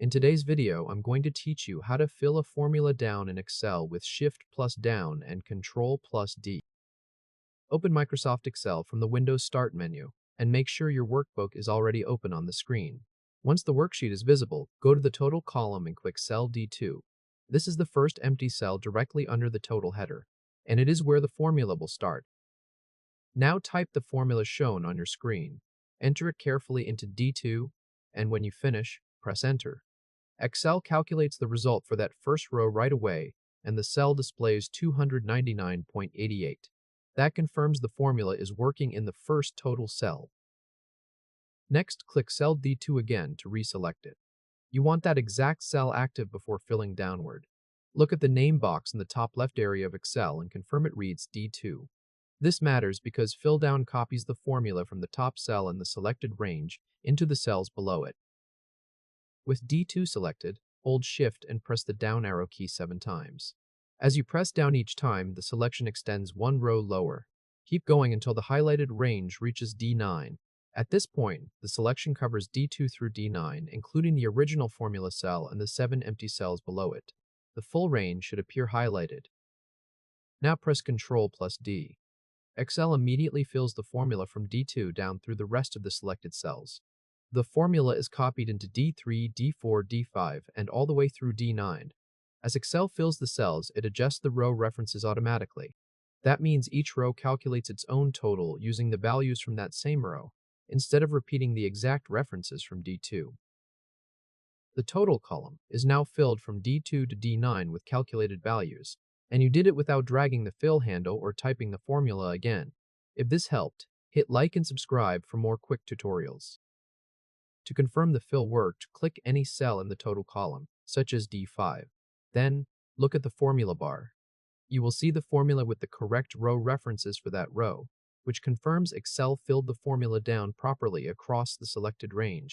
In today's video, I'm going to teach you how to fill a formula down in Excel with Shift+Down and Ctrl+D. Open Microsoft Excel from the Windows Start menu and make sure your workbook is already open on the screen. Once the worksheet is visible, go to the Total column and click cell D2. This is the first empty cell directly under the total header, and it is where the formula will start. Now type the formula shown on your screen. Enter it carefully into D2, and when you finish, press Enter. Excel calculates the result for that first row right away, and the cell displays 299.88. That confirms the formula is working in the first total cell. Next, click cell D2 again to reselect it. You want that exact cell active before filling downward. Look at the name box in the top left area of Excel and confirm it reads D2. This matters because fill down copies the formula from the top cell in the selected range into the cells below it. With D2 selected, hold Shift and press the down arrow key 7 times. As you press down each time, the selection extends one row lower. Keep going until the highlighted range reaches D9. At this point, the selection covers D2 through D9, including the original formula cell and the 7 empty cells below it. The full range should appear highlighted. Now press Ctrl+D. Excel immediately fills the formula from D2 down through the rest of the selected cells. The formula is copied into D3, D4, D5, and all the way through D9. As Excel fills the cells, it adjusts the row references automatically. That means each row calculates its own total using the values from that same row, instead of repeating the exact references from D2. The total column is now filled from D2 to D9 with calculated values, and you did it without dragging the fill handle or typing the formula again. If this helped, hit like and subscribe for more quick tutorials. To confirm the fill worked, click any cell in the total column, such as D5. Then, look at the formula bar. You will see the formula with the correct row references for that row, which confirms Excel filled the formula down properly across the selected range.